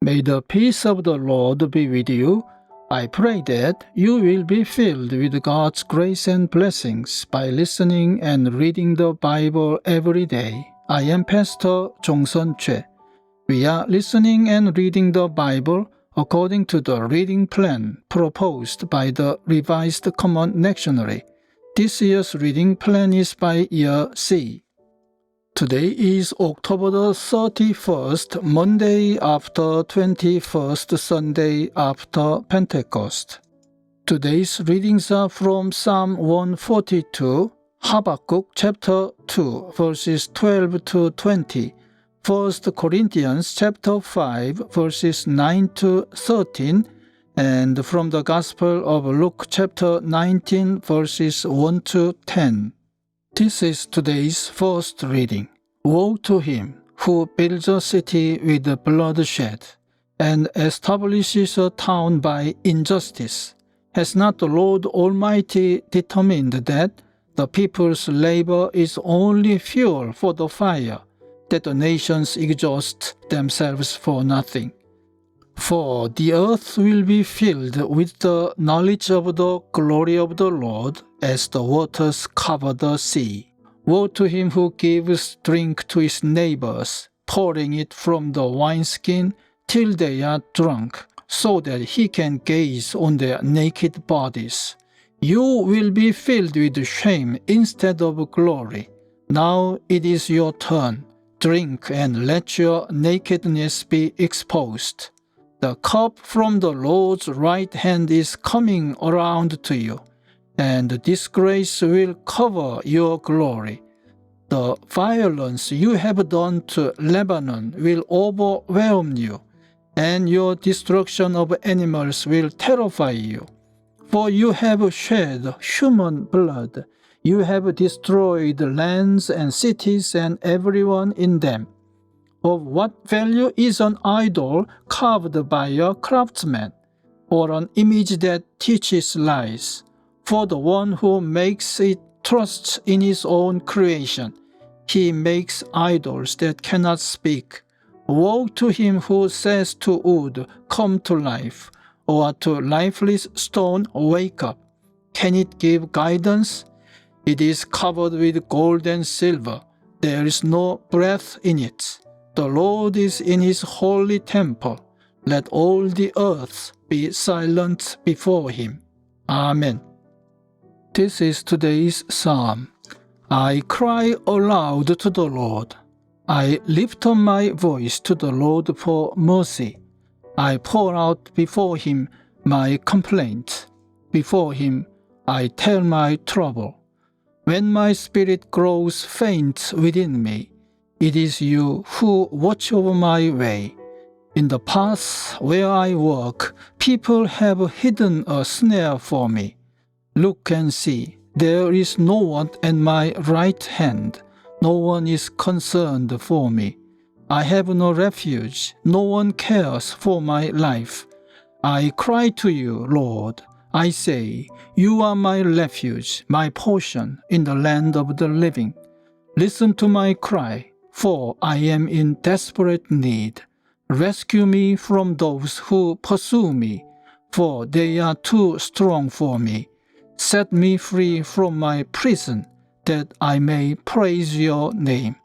May the peace of the Lord be with you. I pray that you will be filled with God's grace and blessings by listening and reading the Bible every day. I am Pastor Jongsun Choi. We are listening and reading the Bible according to the reading plan proposed by the Revised Common Lectionary. This year's reading plan is by year C. Today is October the 31st, Monday after 21st Sunday after Pentecost. Today's readings are from Psalm 142, Habakkuk chapter 2, verses 12 to 20, 1 Corinthians chapter 5, verses 9 to 13, and from the Gospel of Luke chapter 19, verses 1 to 10. This is today's first reading. Woe to him who builds a city with bloodshed and establishes a town by injustice. Has not the Lord Almighty determined that the people's labor is only fuel for the fire, that the nations exhaust themselves for nothing? For the earth will be filled with the knowledge of the glory of the Lord as the waters cover the sea. Woe to him who gives drink to his neighbors, pouring it from the wineskin till they are drunk, so that he can gaze on their naked bodies. You will be filled with shame instead of glory. Now it is your turn. Drink and let your nakedness be exposed. The cup from the Lord's right hand is coming around to you, and disgrace will cover your glory. The violence you have done to Lebanon will overwhelm you, and your destruction of animals will terrify you. For you have shed human blood. You have destroyed lands and cities and everyone in them. Of what value is an idol carved by a craftsman, or an image that teaches lies? For the one who makes it trusts in his own creation. He makes idols that cannot speak. Woe to him who says to wood, "Come to life," or to lifeless stone, "Wake up." Can it give guidance? It is covered with gold and silver. There is no breath in it. The Lord is in his holy temple. Let all the earth be silent before him. Amen. This is today's psalm. I cry aloud to the Lord. I lift up my voice to the Lord for mercy. I pour out before him my complaint. Before him I tell my trouble. When my spirit grows faint within me, it is you who watch over my way. In the paths where I walk, people have hidden a snare for me. Look and see, there is no one at my right hand. No one is concerned for me. I have no refuge. No one cares for my life. I cry to you, Lord. I say, you are my refuge, my portion in the land of the living. Listen to my cry, for I am in desperate need. Rescue me from those who pursue me, for they are too strong for me. Set me free from my prison, that I may praise your name.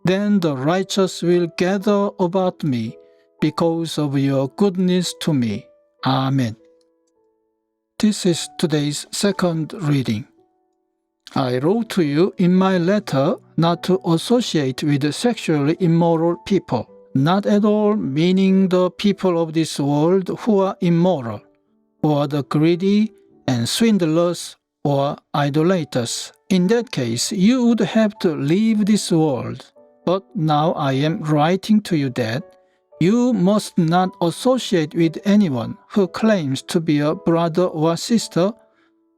Then the righteous will gather about me, because of your goodness to me. Amen. This is today's second reading. I wrote to you in my letter not to associate with sexually immoral people, not at all meaning the people of this world who are immoral, or the greedy and swindlers or idolaters. In that case, you would have to leave this world. But now I am writing to you that you must not associate with anyone who claims to be a brother or sister,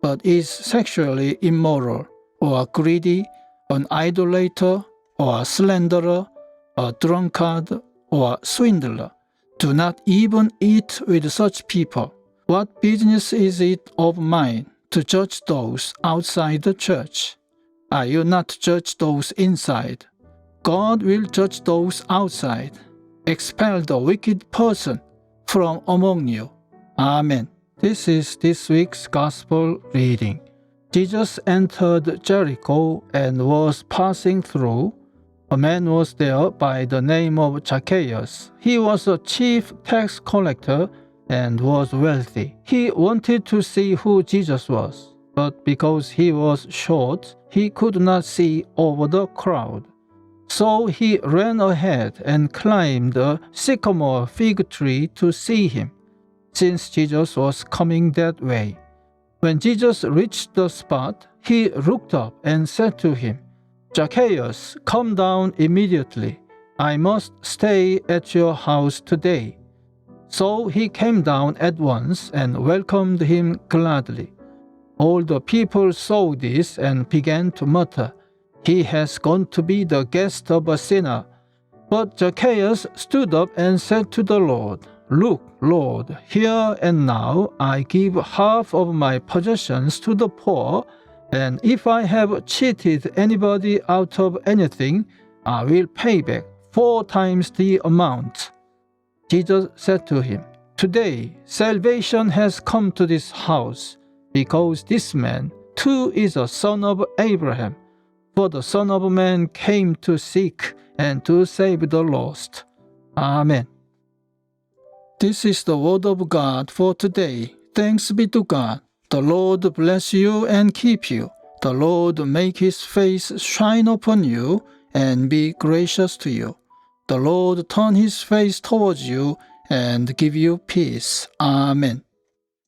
but is sexually immoral, or greedy, an idolater, or a slanderer, a drunkard, or swindler. Do not even eat with such people. What business is it of mine to judge those outside the church? Are you not judge those inside? God will judge those outside. expel the wicked person from among you. Amen. This is this week's Gospel reading. Jesus entered Jericho and was passing through. A man was there by the name of Zacchaeus. He was a chief tax collector and was wealthy. He wanted to see who Jesus was, but because he was short, he could not see over the crowd. So he ran ahead and climbed a sycamore fig tree to see him, since Jesus was coming that way. When Jesus reached the spot, he looked up and said to him, "Zacchaeus, come down immediately. I must stay at your house today." So he came down at once and welcomed him gladly. All the people saw this and began to mutter, "He has gone to be the guest of a sinner." But Zacchaeus stood up and said to the Lord, "Look, Lord, here and now I give half of my possessions to the poor, and if I have cheated anybody out of anything, I will pay back 4 times the amount." Jesus said to him, "Today salvation has come to this house, because this man too is a son of Abraham. For the Son of Man came to seek and to save the lost." Amen. This is the word of God for today. Thanks be to God. The Lord bless you and keep you. The Lord make his face shine upon you and be gracious to you. The Lord turn his face towards you and give you peace. Amen.